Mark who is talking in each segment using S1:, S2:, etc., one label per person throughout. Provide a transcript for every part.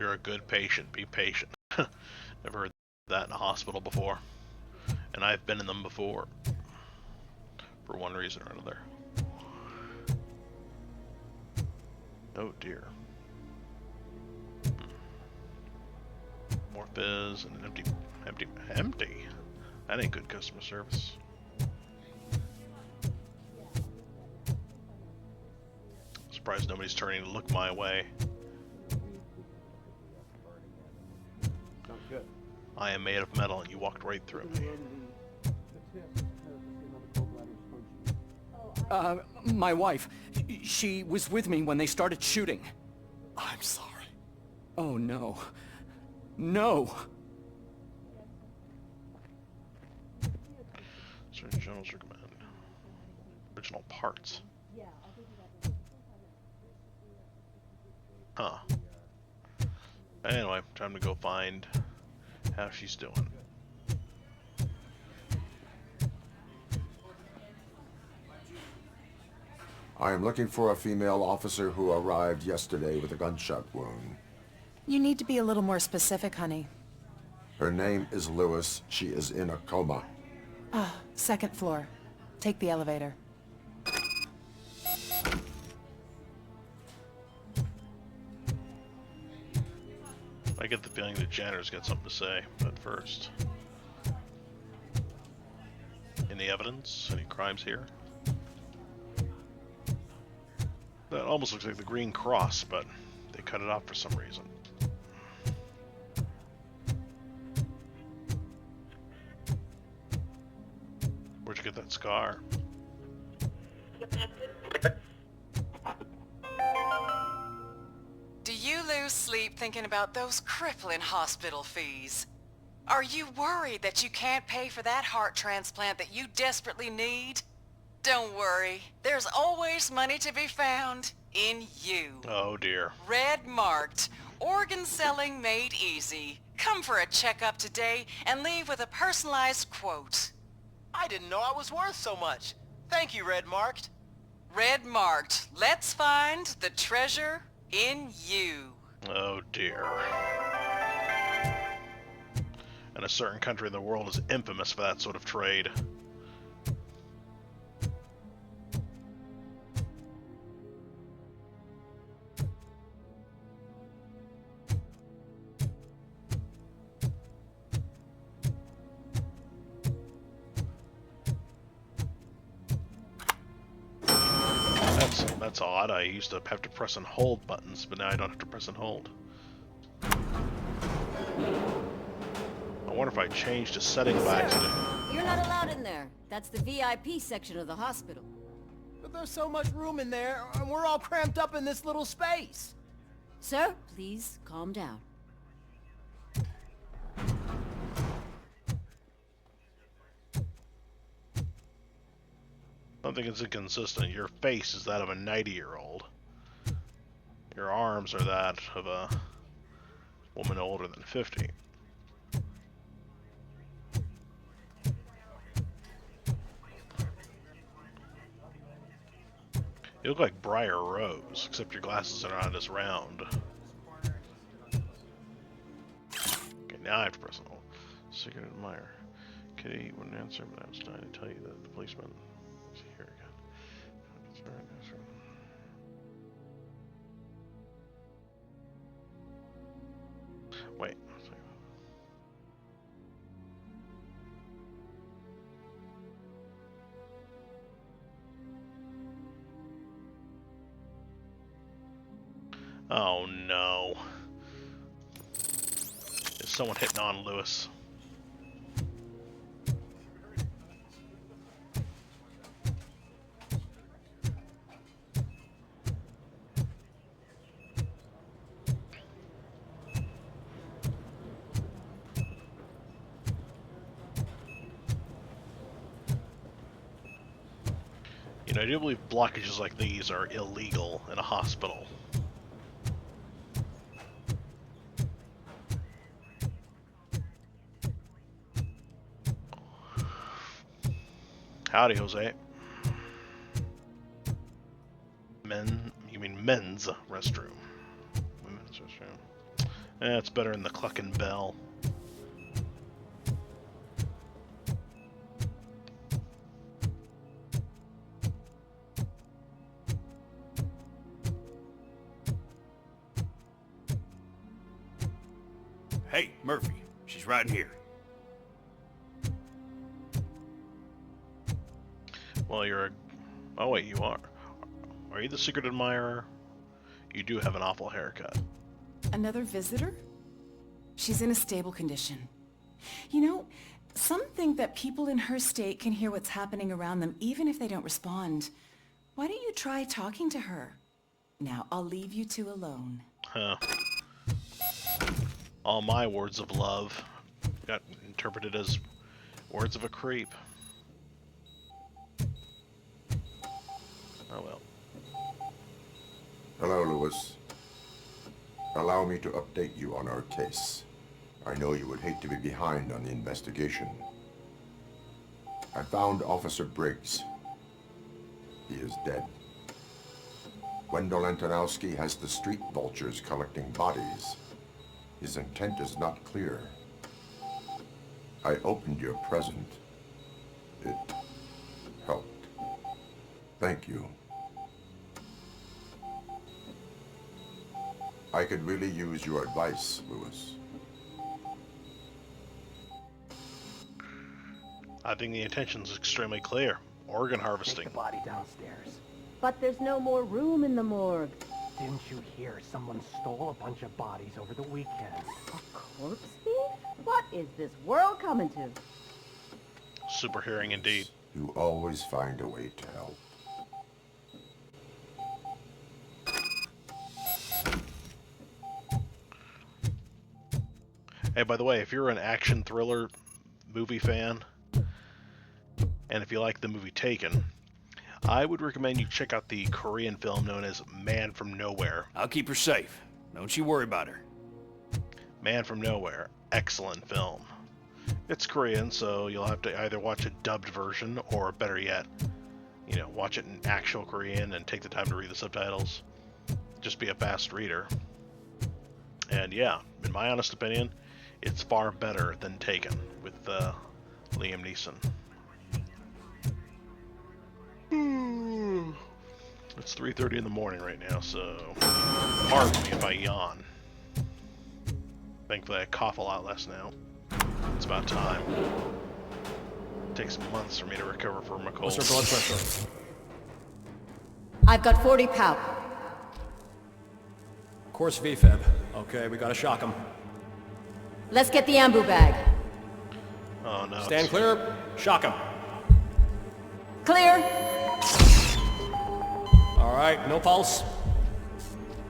S1: You're a good patient. Be patient. Never heard that in a hospital before. And I've been in them before. For one reason or another. Oh dear. More fizz and an empty. That ain't good customer service. Surprised nobody's turning to look my way.
S2: Good.
S1: I am made of metal and you walked right through me.
S3: My wife. She was with me when they started shooting.
S2: I'm sorry.
S3: Oh, no. No!
S1: Surgeon General's recommend. Original parts. Huh. Anyway, time to go find how she's doing.
S4: I am looking for a female officer who arrived yesterday with a gunshot wound.
S5: You need to be a little more specific, honey.
S4: Her name is Lewis. She is in a coma.
S5: Ah, second floor. Take the elevator.
S1: I get the feeling the janitor's got something to say, but first. Any evidence? Any crimes here? That almost looks like the Green Cross, but they cut it off for some reason. Where'd you get that scar?
S6: Do you lose sleep thinking about those crippling hospital fees? Are you worried that you can't pay for that heart transplant that you desperately need? Don't worry, there's always money to be found in you.
S1: Oh dear.
S6: Red marked, organ selling made easy. Come for a checkup today and leave with a personalized quote.
S2: I didn't know I was worth so much. Thank you, Red Marked.
S6: Red marked, let's find the treasure in you.
S1: Oh dear. And a certain country in the world is infamous for that sort of trade. That's odd. I used to have to press and hold buttons, but now I don't have to press and hold. I wonder if I changed a setting by accident.
S7: You're not allowed in there. That's the VIP section of the hospital.
S2: But there's so much room in there, and we're all cramped up in this little space.
S7: Sir, please calm down.
S1: Something is inconsistent. Your face is that of a 90-year-old. Your arms are that of a woman older than 50. You look like Briar Rose, except your glasses are not as round. Okay, now I have to press and hold. Secret admirer. Kitty wouldn't answer, but I was trying to tell you that the policeman is here again. Wait. Oh no. Is someone hitting on Lewis? You know, I do believe blockages like these are illegal in a hospital. Howdy, Jose. You mean men's restroom. Women's restroom. It's better than the clucking bell.
S8: Hey, Murphy. She's right here.
S1: Well, you're a... Oh, wait, you are. Are you the secret admirer? You do have an awful haircut.
S5: Another visitor? She's in a stable condition. You know, some think that people in her state can hear what's happening around them even if they don't respond. Why don't you try talking to her? Now, I'll leave you two alone.
S1: Huh. All my words of love got interpreted as words of a creep. Oh well.
S4: Hello, Lewis. Allow me to update you on our case. I know you would hate to be behind on the investigation. I found Officer Briggs. He is dead. Wendell Antonowski has the street vultures collecting bodies. His intent is not clear. I opened your present. It helped. Thank you. I could really use your advice, Lewis.
S1: I think the intention's extremely clear. Organ harvesting.
S2: Take the body downstairs.
S7: But there's no more room in the morgue.
S2: Didn't you hear someone stole a bunch of bodies over the weekend?
S7: A corpse thief? What is this world coming to?
S1: Super hearing indeed.
S4: You always find a way to help.
S1: Hey, by the way, if you're an action thriller movie fan, and if you like the movie Taken, I would recommend you check out the Korean film known as Man from Nowhere.
S8: I'll keep her safe. Don't you worry about her.
S1: Man from Nowhere. Excellent film. It's Korean, so you'll have to either watch a dubbed version, or better yet, you know, watch it in actual Korean and take the time to read the subtitles. Just be a fast reader. And yeah, in my honest opinion, it's far better than Taken with Liam Neeson. It's 3:30 in the morning right now, so pardon me if I yawn. Thankfully I cough a lot less now. It's about time. It takes months for me to recover from a cold.
S3: What's her blood pressure?
S7: I've got 40 pow.
S3: Course VFib. Okay, we gotta shock him.
S7: Let's get the ambu bag.
S1: Oh no.
S3: Stand clear. Shock him.
S7: Clear.
S3: All right, no pulse.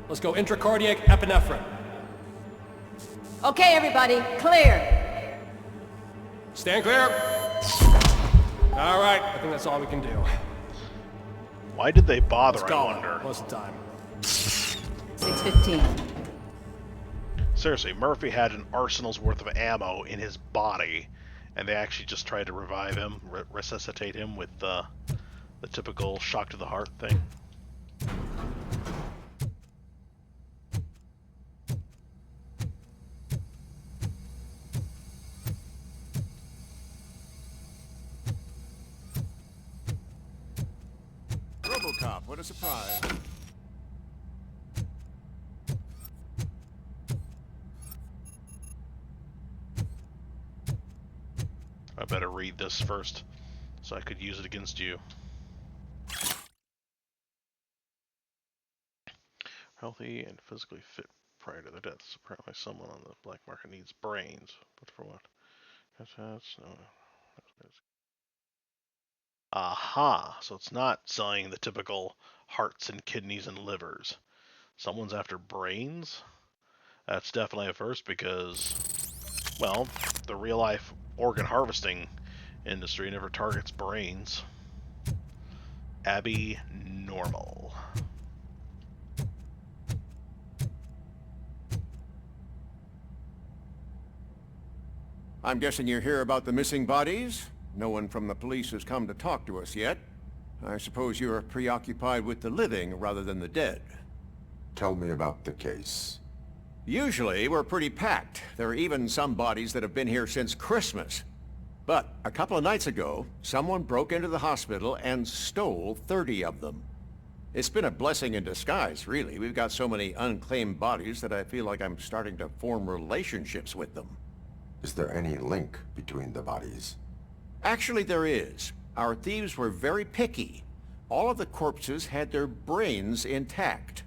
S3: Let's go intracardiac epinephrine.
S7: Okay, everybody, clear.
S3: Stand clear. All right, I think that's all we can do.
S1: Why did they bother,
S3: Let's go.
S1: I wonder?
S3: What's the time?
S7: 6:15.
S1: Seriously, Murphy had an arsenal's worth of ammo in his body, and they actually just tried to revive him, resuscitate him with the typical shock to the heart thing.
S8: Robocop, what a surprise.
S1: I better read this first, so I could use it against you. Healthy and physically fit prior to their deaths. Apparently someone on the black market needs brains. But for what? No. Aha! So it's not selling the typical hearts and kidneys and livers. Someone's after brains? That's definitely a first because, well, the real-life organ harvesting industry never targets brains. Abby Normal.
S9: I'm guessing you're here about the missing bodies? No one from the police has come to talk to us yet. I suppose you're preoccupied with the living rather than the dead.
S4: Tell me about the case.
S9: Usually, we're pretty packed. There are even some bodies that have been here since Christmas. But a couple of nights ago, someone broke into the hospital and stole 30 of them. It's been a blessing in disguise, really. We've got so many unclaimed bodies that I feel like I'm starting to form relationships with them.
S4: Is there any link between the bodies?
S9: Actually, there is. Our thieves were very picky. All of the corpses had their brains intact.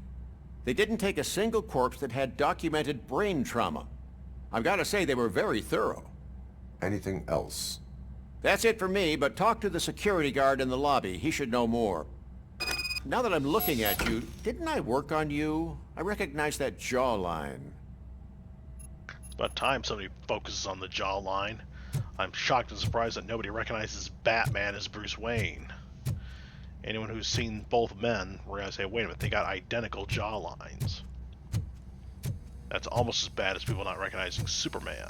S9: They didn't take a single corpse that had documented brain trauma. I've got to say they were very thorough.
S4: Anything else?
S9: That's it for me, but talk to the security guard in the lobby. He should know more. Now that I'm looking at you, didn't I work on you? I recognize that jawline.
S1: It's about time somebody focuses on the jawline. I'm shocked and surprised that nobody recognizes Batman as Bruce Wayne. Anyone who's seen both men, we're gonna say, wait a minute, they got identical jawlines. That's almost as bad as people not recognizing Superman.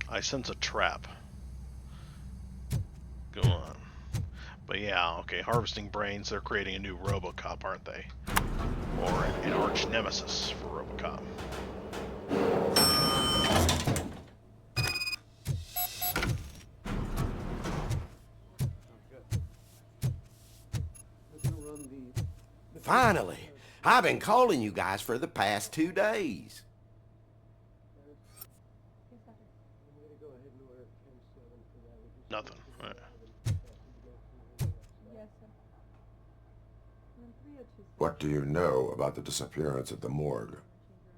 S1: I sense a trap. Go on. But yeah, okay, harvesting brains, they're creating a new Robocop, aren't they? Or an arch nemesis for Robocop.
S10: Finally! I've been calling you guys for the past 2 days.
S1: Nothing.
S4: What do you know about the disappearance at the morgue?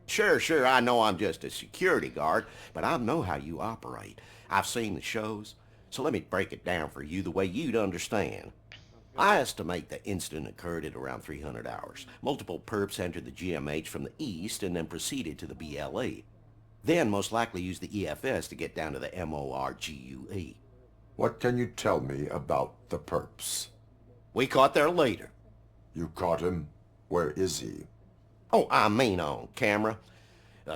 S10: Sure, I know I'm just a security guard, but I know how you operate. I've seen the shows, so let me break it down for you the way you'd understand. I estimate the incident occurred at around 300 hours. Multiple perps entered the GMH from the east and then proceeded to the BLE. Then most likely used the EFS to get down to the MORGUE.
S4: What can you tell me about the perps?
S10: We caught their leader.
S4: You caught him? Where is he?
S10: Oh, I mean on camera.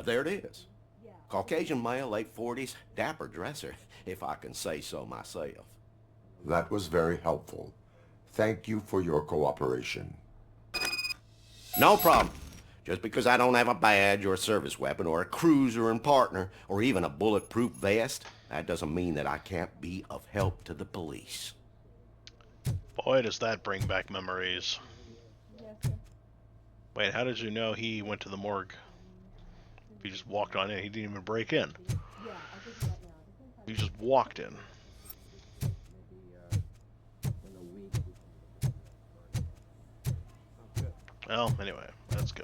S10: There it is. Caucasian male, late 40s, dapper dresser, if I can say so myself.
S4: That was very helpful. Thank you for your cooperation.
S10: No problem. Just because I don't have a badge or a service weapon or a cruiser and partner or even a bulletproof vest, that doesn't mean that I can't be of help to the police.
S1: Boy, does that bring back memories. Wait, how did you know he went to the morgue? He just walked on in. He didn't even break in. He just walked in. Well, anyway, let's go.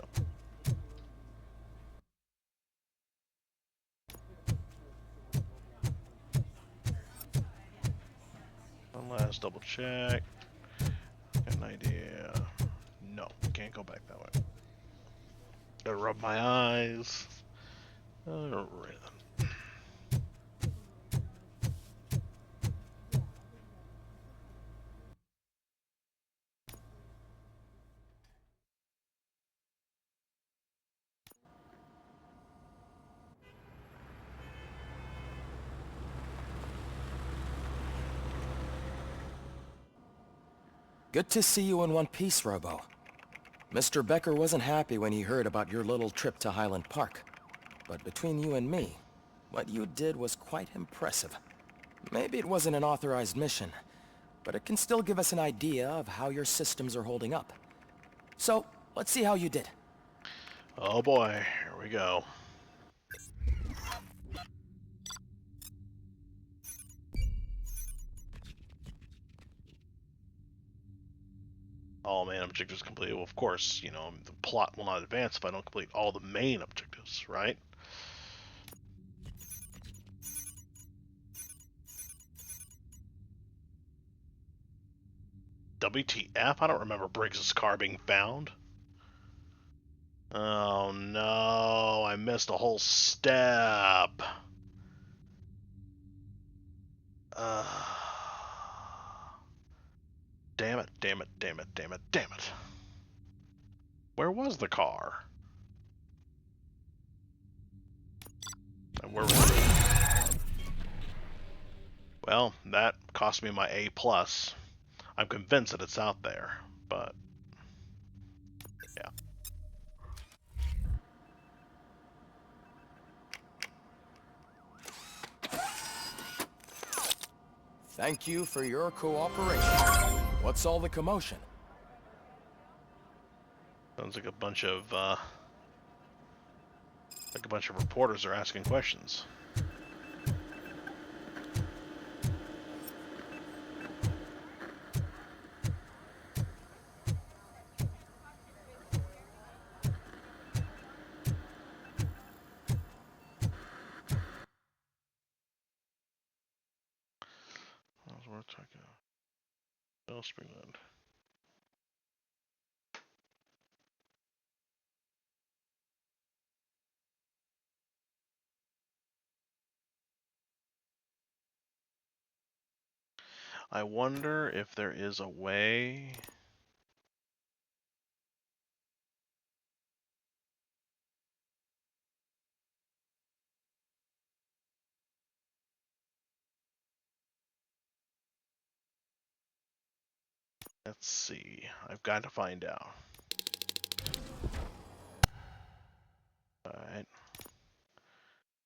S1: One last double check. Got an idea. No, can't go back that way. Gotta rub my eyes. Alright then.
S2: Good to see you in one piece, Robo. Mr. Becker wasn't happy when he heard about your little trip to Highland Park. But between you and me, what you did was quite impressive. Maybe it wasn't an authorized mission, but it can still give us an idea of how your systems are holding up. So, let's see how you did.
S1: Oh boy, here we go. All main objectives completed. Well, of course, you know, the plot will not advance if I don't complete all the main objectives, right? WTF? I don't remember Briggs's car being found. Oh no, I missed a whole step. Damn it, damn it, damn it, damn it, damn it. Where was the car? And where was it? Well, that cost me my A+. I'm convinced that it's out there, but yeah.
S2: Thank you for your cooperation. What's all the commotion?
S1: Sounds like a bunch of reporters are asking questions. That's what we're talking about. Oh, Springland. I wonder if there is a way. Let's see. I've got to find out. Alright.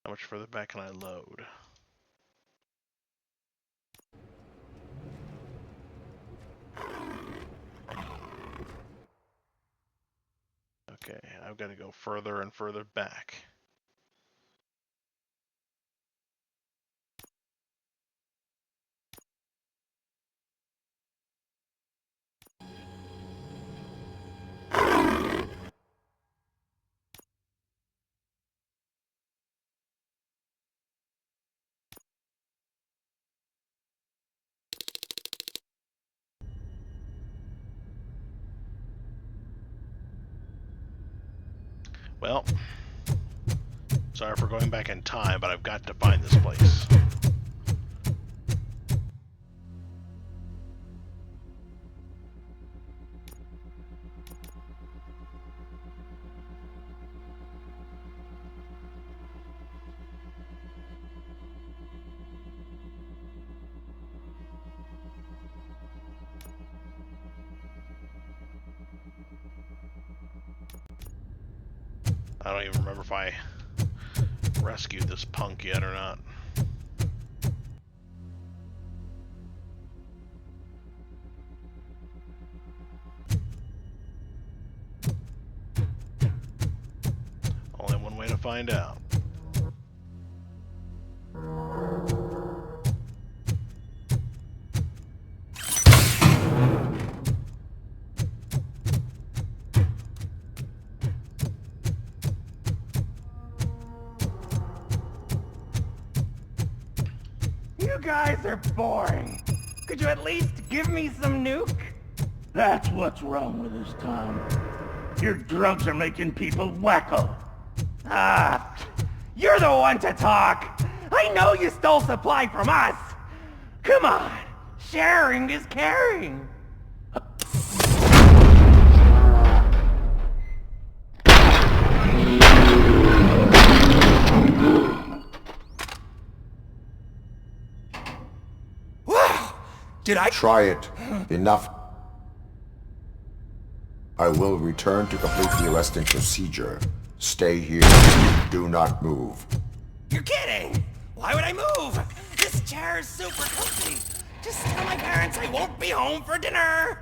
S1: How much further back can I load? Okay, I've got to go further and further back. Well, sorry for going back in time, but I've got to find this place. I don't even remember if I rescued this punk yet or not. Only one way to find out.
S11: You guys are boring. Could you at least give me some nuke? That's what's wrong with us, Tom. Your drugs are making people wacko. Ah, you're the one to talk. I know you stole supply from us. Come on, sharing is caring.
S9: Did I
S4: Try it. Enough. I will return to complete the arresting procedure. Stay here. Do not move.
S11: You're kidding! Why would I move? This chair is super comfy. Just tell my parents I won't be home for dinner.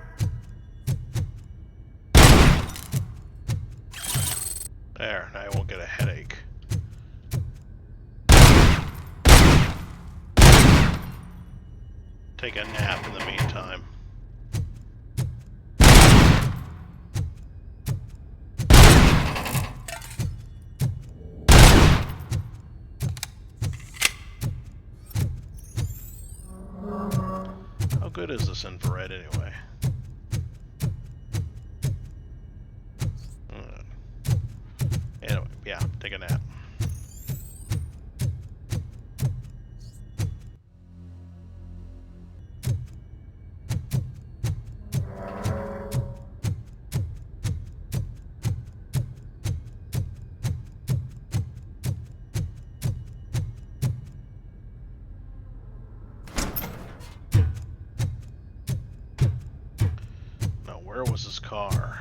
S1: There, now I won't get a headache. Take a nap in the meantime. How good is this infrared anyway? Anyway, yeah, take a nap. was his car?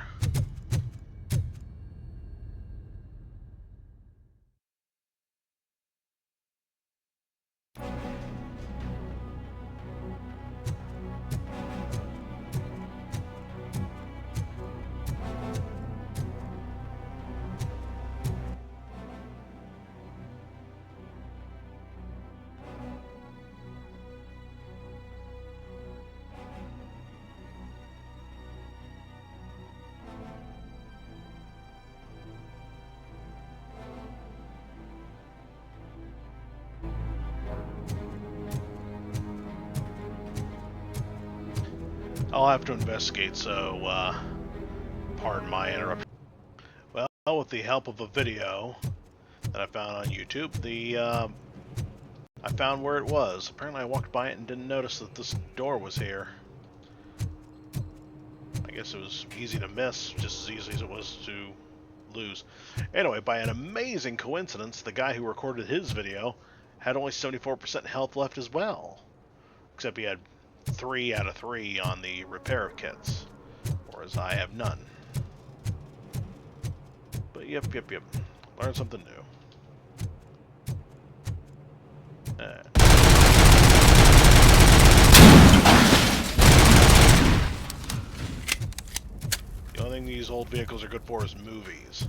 S1: I'll have to investigate, so pardon my interruption. Well, with the help of a video that I found on YouTube, I found where it was. Apparently I walked by it and didn't notice that this door was here. I guess it was easy to miss, just as easy as it was to lose. Anyway, by an amazing coincidence, the guy who recorded his video had only 74% health left as well. Except he had 3 out of 3 on the repair kits, whereas I have none. But yep. Learn something new. The only thing these old vehicles are good for is movies.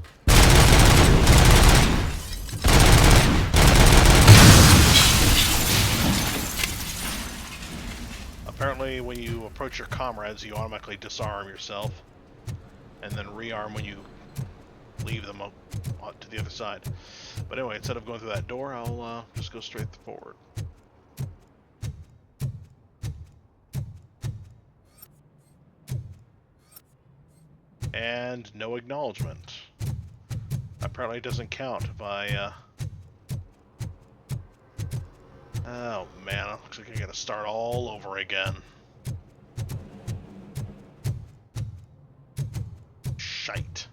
S1: Apparently, when you approach your comrades, you automatically disarm yourself, and then rearm when you leave them to the other side. But anyway, instead of going through that door, I'll just go straight forward. And no acknowledgement. Apparently it doesn't count if I, Oh man, it looks like I gotta start all over again. Shite.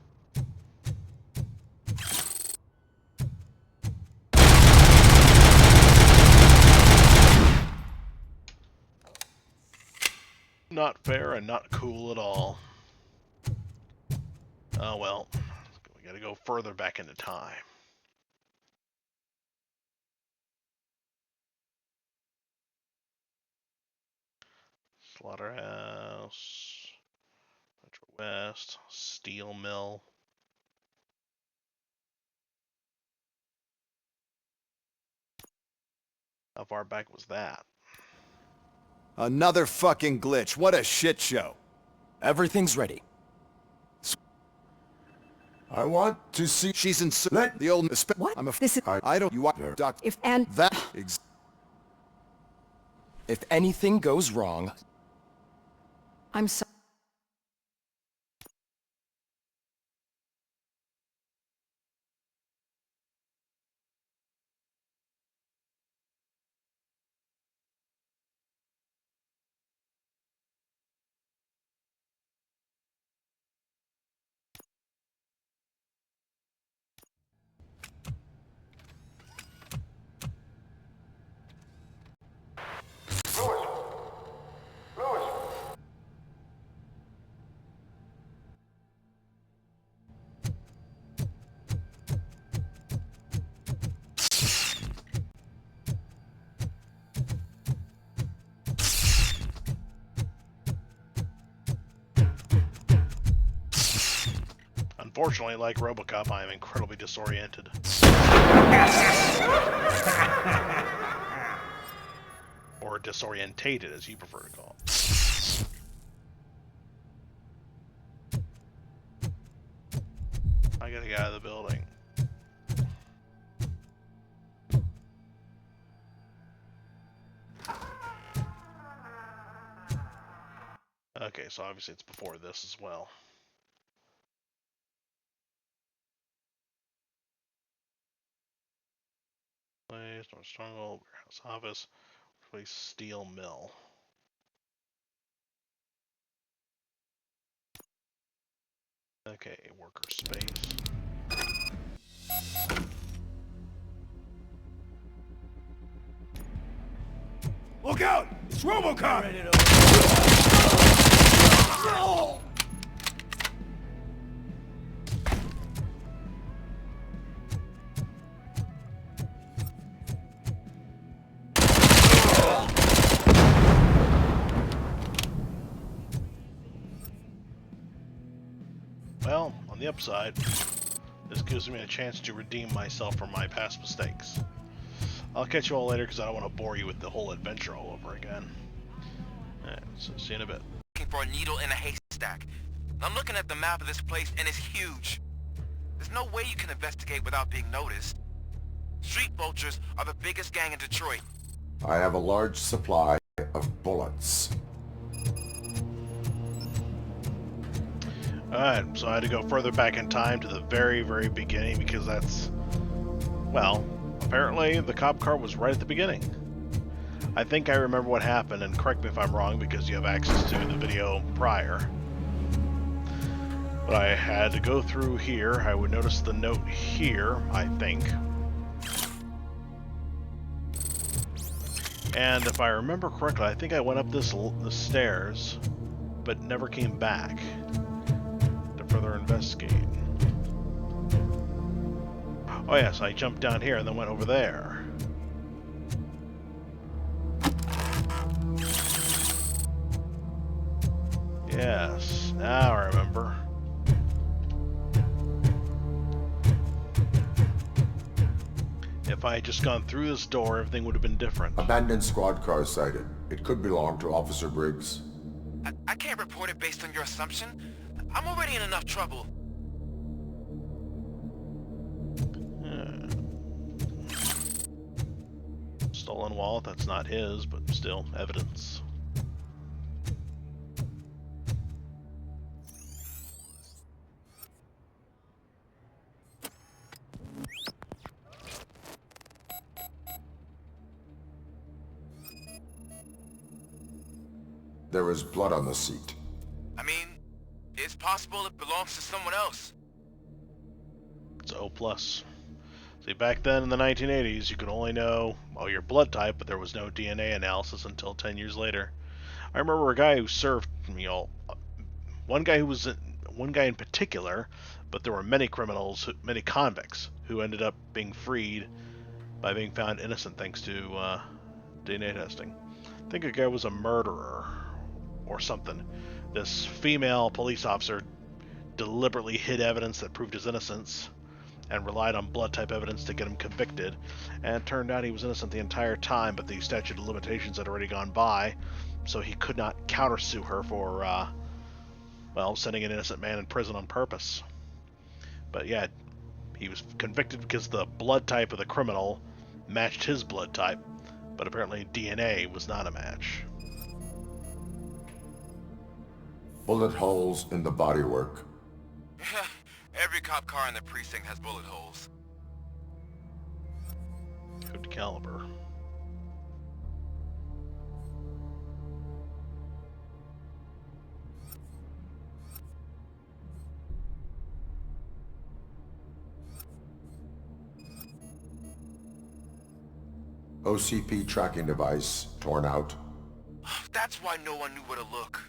S1: Not fair and not cool at all. Oh well, we gotta go further back into time. Slaughterhouse, Metro West, Steel Mill. How far back was that?
S8: Another fucking glitch. What a shit show.
S2: Everything's ready.
S4: I want to see...
S8: She's in...
S4: Let
S8: the old...
S7: What?
S8: I'm a...
S7: This is...
S8: I don't... You want... Doc...
S7: If and...
S8: That...
S2: If anything goes wrong...
S7: I'm sorry.
S1: Unfortunately, like Robocop, I am incredibly disoriented. Or disorientated, as you prefer to call it. I gotta get out of the building. Okay, so obviously it's before this as well. Place, North Stronghold, Warehouse Office, Place Steel Mill. Okay, worker space.
S8: Look out! It's Robocop!
S1: On the upside, this gives me a chance to redeem myself from my past mistakes. I'll catch you all later because I don't want to bore you with the whole adventure all over again. Alright, so see you in a bit.
S12: Looking for a needle in a haystack. I'm looking at the map of this place and it's huge. There's no way you can investigate without being noticed. Street vultures are the biggest gang in Detroit.
S4: I have a large supply of bullets.
S1: Alright, so I had to go further back in time to the very, very beginning because that's... well, apparently the cop car was right at the beginning. I think I remember what happened, and correct me if I'm wrong because you have access to the video prior. But I had to go through here. I would notice the note here, I think. And if I remember correctly, I think I went up the stairs, but never came back to further investigate. Oh yes, I jumped down here and then went over there. Yes, now I remember. If I had just gone through this door, everything would have been different.
S4: Abandoned squad car sighted. It could belong to Officer Briggs.
S12: I can't report it based on your assumption. I'm already in enough trouble.
S1: Stolen wallet, that's not his, but still evidence.
S4: There was blood on the seat.
S12: I mean, it's possible it belongs to someone else.
S1: It's O+. See, back then in the 1980s, you could only know, well, your blood type, but there was no DNA analysis until 10 years later. I remember a guy who served, one guy in particular, but there were many criminals, many convicts, who ended up being freed by being found innocent thanks to DNA testing. I think a guy was a murderer or something. This female police officer deliberately hid evidence that proved his innocence and relied on blood type evidence to get him convicted, and it turned out he was innocent the entire time, but the statute of limitations had already gone by, so he could not countersue her for, well, sending an innocent man in prison on purpose. But yeah, he was convicted because the blood type of the criminal matched his blood type, but apparently DNA was not a match.
S4: Bullet holes in the bodywork.
S12: Every cop car in the precinct has bullet holes.
S1: Good caliber.
S4: OCP tracking device torn out.
S12: That's why no one knew where to look.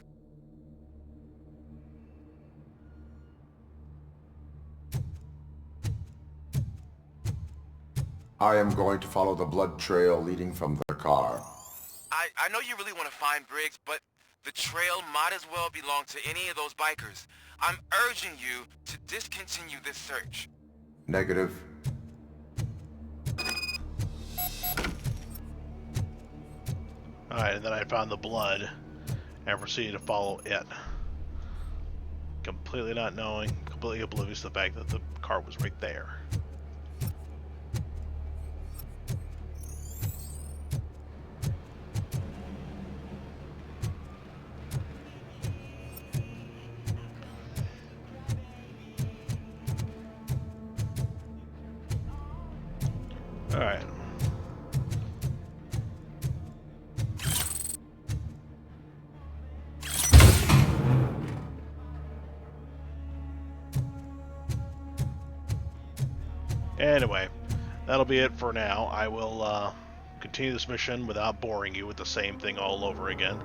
S4: I am going to follow the blood trail leading from the car.
S12: I know you really want to find Briggs, but the trail might as well belong to any of those bikers. I'm urging you to discontinue this search.
S4: Negative.
S1: Alright, and then I found the blood and proceeded to follow it. Completely not knowing, completely oblivious to the fact that the car was right there. Alright. Anyway, that'll be it for now. I will continue this mission without boring you with the same thing all over again,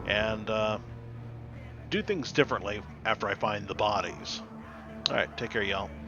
S1: and do things differently after I find the bodies. Alright, take care, y'all.